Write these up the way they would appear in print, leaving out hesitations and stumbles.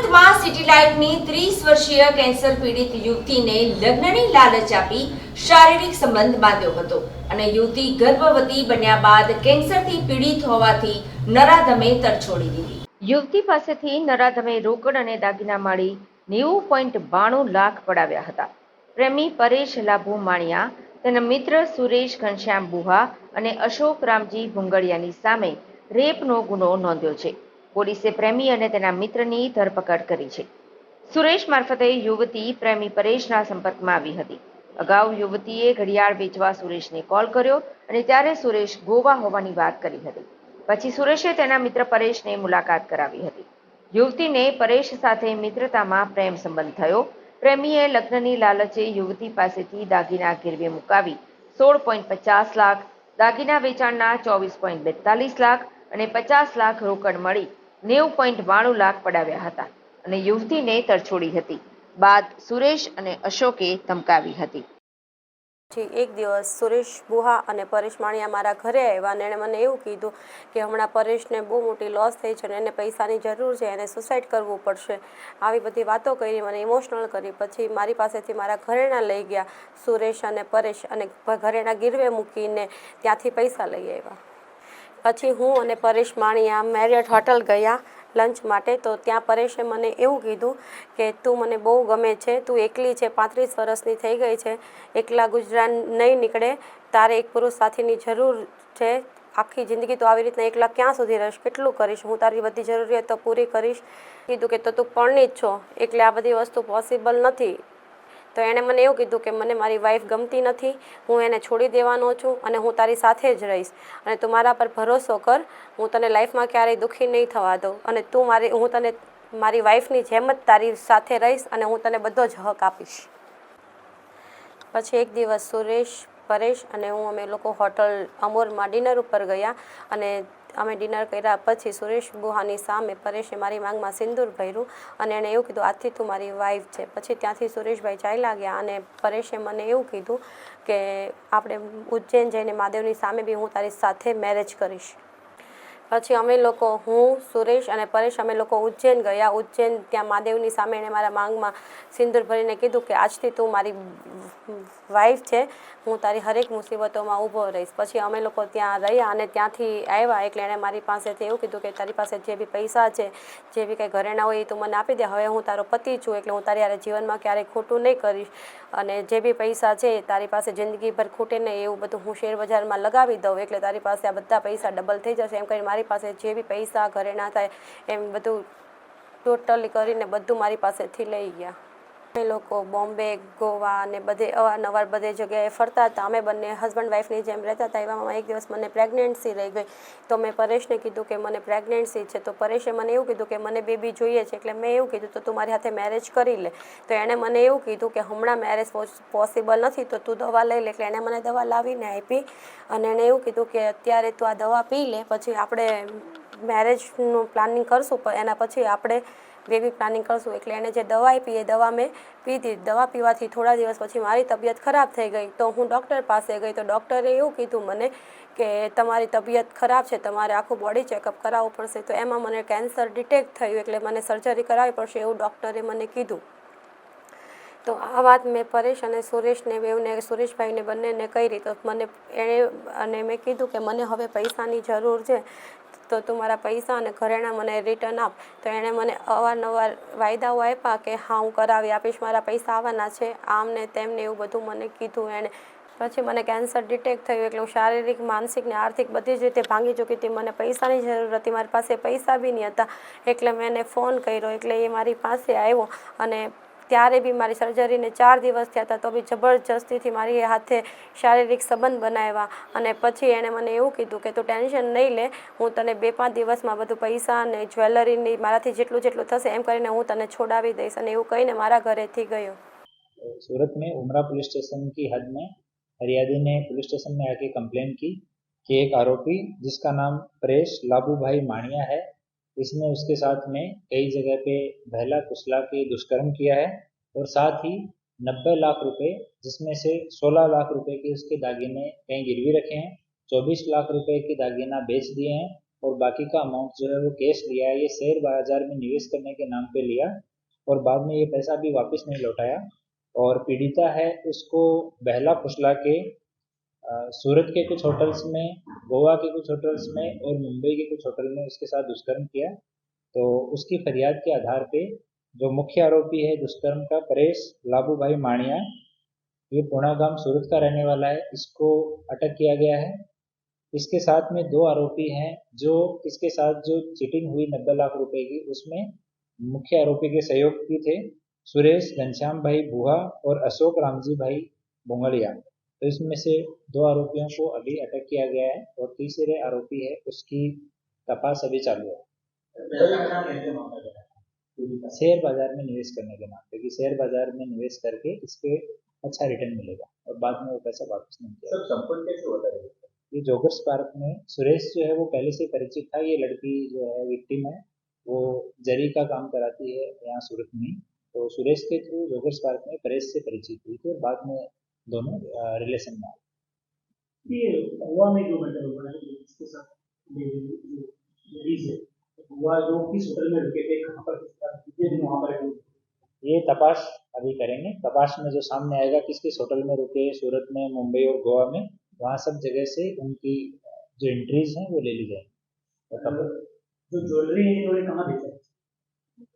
સુરતમાં સિટી લાઇટની 30 વર્ષીય કેન્સર પીડિત યુવતીને લગ્નની લાલચ આપી શારીરિક સંબંધ બાંધ્યો હતો અને યુવતી ગર્ભવતી બન્યા બાદ કેન્સરથી પીડિત હોવાથી નરાધમે તરછોડી દીધી। યુવતી પાસેથી નરાધમે રોકડ અને દાગીના મળી 90.92 લાખ પડાવ્યા હતા। પ્રેમી પરેશ લાભુ માણિયા, તેના મિત્ર સુરેશ ઘનશ્યામ બુહા અને અશોક રામજી ભુંગળિયાની સામે રેપનો ગુનો નોંધ્યો છે। પોલીસે પ્રેમી અને તેના મિત્રની ધરપકડ કરી છે। સુરેશ મારફતે યુવતી પ્રેમી પરેશના સંપર્કમાં આવી હતી। અગાઉ યુવતીએ ઘડિયાળ વેચવા સુરેશને કોલ કર્યો અને ત્યારે સુરેશ ગોવા હોવાની વાત કરી હતી। પછી સુરેશે તેના મિત્ર પરેશને મુલાકાત કરાવી હતી। યુવતીને પરેશ સાથે મિત્રતામાં પ્રેમ સંબંધ થયો। પ્રેમીએ લગ્નની લાલચે યુવતી પાસેથી દાગીના ગીરવે મુકાવી 16.50 લાખ, દાગીના વેચાણના 24.42 લાખ અને 50 લાખ રોકડ મળી 90.92 લાખ પડાવ્યા હતા અને યુવતીને તરછોડી હતી। બાદ સુરેશ અને અશોકે ધમકાવી હતી। એક દિવસ સુરેશ બુહા અને પરેશ માણિયા મારા ઘરે આવ્યા અને એણે મને એવું કીધું કે હમણાં પરેશને બહુ મોટી લોસ થઈ છે અને એને પૈસાની જરૂર છે, એને સુસાઇડ કરવું પડશે, આવી બધી વાતો કરી, મને ઇમોશનલ કરી। પછી મારી પાસેથી મારા ઘરેણાં લઈ ગયા સુરેશ અને પરેશ અને ઘરેણાં ગીરવે મૂકીને ત્યાંથી પૈસા લઈ આવ્યા। પછી હું અને પરેશ માણિયા મેરિયટ હોટલ ગયા લંચ માટે। તો ત્યાં પરેશે મને એવું કીધું કે તું મને બહુ ગમે છે, તું એકલી છે, 35 વર્ષની થઈ ગઈ છે, એકલા ગુજરાન નહીં નીકળે, તારે એક પુરુષ સાથીની જરૂર છે, આખી જિંદગી તો આવી રીતના એકલા ક્યાં સુધી રહીશ, કેટલું કરીશ, હું તારી બધી જરૂરિયાતો પૂરી કરીશ। કીધું કે તો તું પરણિત છો એટલે આ બધી વસ્તુ પોસિબલ નથી। તો એણે મને એવું કીધું કે મને મારી વાઈફ ગમતી નથી, હું એને છોડી દેવાનો છું અને હું તારી સાથે જ રહીશ અને તું મારા પર ભરોસો કર, હું તને લાઈફમાં ક્યારેય દુઃખી નહીં થવા દઉં અને હું તને મારી વાઈફની જેમ જ તારી સાથે રહીશ અને હું તને બધો જ હક આપીશ। પછી એક દિવસ સુરેશ, પરેશ અને હું અમે લોકો હોટલ અમોરમાં ડિનર ઉપર ગયા અને અમે ડિનર કર્યા પછી સુરેશ બુહાની સામે પરેશે મારી માંગમાં સિંદૂર ભર્યું અને એણે એવું કીધું આજથી તું મારી વાઈફ છે। પછી ત્યાંથી સુરેશભાઈ ચાલ્યા ગયા અને પરેશે મને એવું કીધું કે આપણે ઉજ્જૈન જઈને મહાદેવની સામે બી હું તારી સાથે મેરેજ કરીશ। પછી અમે લોકો, હું, સુરેશ અને પરેશ અમે લોકો ઉજ્જૈન ગયા। ઉજ્જૈન ત્યાં મહાદેવની સામે એણે મારા માંગમાં સિંદૂર ભરીને કીધું કે આજથી તું મારી વાઈફ છે, હું તારી હરેક મુસીબતોમાં ઊભો રહીશ। પછી અમે લોકો ત્યાં રહ્યા અને ત્યાંથી આવ્યા એટલે એણે મારી પાસેથી એવું કીધું કે તારી પાસે જે બી પૈસા છે, જે બી કંઈ ઘરેણાં હોય એ તું મને આપી દે, હવે હું તારો પતિ છું એટલે હું તારી હારે જીવનમાં ક્યારેય ખોટું નહીં કરીશ અને જે બી પૈસા છે તારી પાસે જિંદગીભર ખૂટે નહીં એવું બધું હું શેર બજારમાં લગાવી દઉં એટલે તારી પાસે આ બધા પૈસા ડબલ થઈ જશે। એમ કરી મારી પાસે જે બી પૈસા ઘરેણાં થાય એમ બધું ટોટલી કરીને બધું મારી પાસેથી લઈ ગયા। અમે લોકો બોમ્બે, ગોવા અને બધે અવારનવાર બધે જગ્યાએ ફરતા હતા। અમે બંને હસબન્ડ વાઈફની જેમ રહેતા હતા। એવામાં એક દિવસ મને પ્રેગ્નન્સી રહી ગઈ તો મેં પરેશને કીધું કે મને પ્રેગ્નન્સી છે। તો પરેશે મને એવું કીધું કે મને બેબી જોઈએ છે એટલે મેં એવું કીધું તો તું મારી સાથે મેરેજ કરી લે। તો એણે મને એવું કીધું કે હમણાં મેરેજ પોસિબલ નથી તો તું દવા લઈ લે। એટલે એણે મને દવા લાવીને આપી અને એણે એવું કીધું કે અત્યારે તું આ દવા પી લે, પછી આપણે મેરેજનું પ્લાનિંગ કરશું, એના પછી આપણે બેબી પ્લાનિંગ કરશું। એટલે એણે જે દવા આપી એ દવા મેં પીધી। દવા પીવાથી થોડા દિવસ પછી મારી તબિયત ખરાબ થઈ ગઈ તો હું ડૉક્ટર પાસે ગઈ તો ડૉક્ટરે એવું કીધું મને કે તમારી તબિયત ખરાબ છે, તમારે આખું બોડી ચેકઅપ કરાવવું પડશે। તો એમાં મને કેન્સર ડિટેક્ટ થયું એટલે મને સર્જરી કરાવવી પડશે એવું ડૉક્ટરે મને કીધું। તો આ વાત મેં પરેશ અને સુરેશને બેવને, સુરેશભાઈને બંનેને કરી તો મને એણે અને મેં કીધું કે મને હવે પૈસાની જરૂર છે તો તું મારા પૈસા અને ઘરેણાં મને રિટર્ન આપ। તો એણે મને અવારનવાર વાયદાઓ આપ્યા કે હા હું કરાવી આપીશ, મારા પૈસા આવવાના છે, આમ ને તેમને એવું બધું મને કીધું એણે। પછી મને કેન્સર ડિટેક્ટ થયું એટલે હું શારીરિક, માનસિક ને આર્થિક બધી જ રીતે ભાંગી ચૂકી હતી। મને પૈસાની જરૂર હતી, મારી પાસે પૈસા બી નહીં હતા એટલે મેં એને ફોન કર્યો એટલે એ મારી પાસે આવ્યો અને ત્યારે બી મારી સર્જરીને 4 દિવસ થયા હતા તો બી જબરજસ્તીથી મારી હાથે શારીરિક સંબંધ બનાવ્યા અને પછી એણે મને એવું કીધું કે તું ટેન્શન નહીં લે, હું તને 2-5 દિવસમાં બધું પૈસા અને જ્વેલરીની મારાથી જેટલું થશે એમ કરીને હું તને છોડાવી દઈશ અને એવું કહીને मारा घरे थी गयो। सूरत में उमरा पुलिस स्टेशन की हद में फरियादी ने पुलिस स्टेशन में आके कंप्लेंट की कि एक आरोपी जिसका नाम परेश लाभू भाई माणिया है, इसने उसके साथ में कई जगह पे बहला कुचला के दुष्कर्म किया है और साथ ही 90 लाख रुपए जिसमें से 16 लाख रुपए के उसके दागीने कहीं गिरवी रखे हैं, 24 लाख रुपए के दागीना बेच दिए हैं और बाकी का अमाउंट जो है वो कैश लिया है, ये शेयर बाजार में निवेश करने के नाम पे लिया और बाद में ये पैसा भी वापस नहीं लौटाया। और पीड़िता है उसको बहला फुसला के सूरत के कुछ होटल्स में, गोवा के कुछ होटल्स में और मुंबई के कुछ होटल में उसके साथ दुष्कर्म किया। तो उसकी फरियाद के आधार पे जो मुख्य आरोपी है दुष्कर्म का, परेश लाबू भाई माणिया, ये पूनागाम सूरत का रहने वाला है, इसको अटक किया गया है। इसके साथ में दो आरोपी हैं जो इसके साथ जो चीटिंग हुई 90 लाख रुपए की, उसमें मुख्य आरोपी के सहयोगी थे सुरेश घनश्याम भाई बुहा और अशोक रामजी भाई बोंगलिया। तो इसमें से दो आरोपियों को अभी अटक किया गया है और तीसरे आरोपी है उसकी तपास अभी चालू है। शेयर बाजार में निवेश करने के नाम पे कि शेयर बाजार में निवेश करके इस पे अच्छा रिटर्न मिलेगा और बाद में वो पैसा वापस नहीं किया। सर संपर्क कैसे होता है? ये जोगर्स पार्क में सुरेश जो है वो पहले से परिचित था। ये लड़की जो है विक्टिम है वो जरी का काम कराती है यहाँ सूरत में, तो सुरेश के थ्रू जोगर्स पार्क में परेश से परिचित हुई थी और बाद में दोनों रिलेशन में आए। ये गोवा में जो मैटर हुआ है इसके साथ लेडीज है, गोवा जो किस होटल में रुके थे, कहाँ पर कितने दिन वहाँ पर रहे? ये तपास अभी करेंगे। तपास में जो सामने आएगा किस किस होटल में रुके, सूरत में, मुंबई और गोवा में, वहाँ सब जगह से उनकी जो एंट्रीज हैं वो ले ली जाएंगी। और जो ज्वेलरी है इन्होंने कहाँ बेचा है?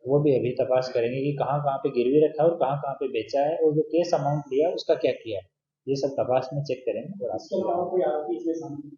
वो भी अभी तपास करेंगे कि कहाँ कहाँ पे गिरवी रखा है और कहाँ कहाँ पे बेचा है और जो केस अमाउंट लिया उसका क्या किया है, ये सब तपास में चेक करेंगे। और इसके अलावा कोई आरोपी इसमें शामिल है?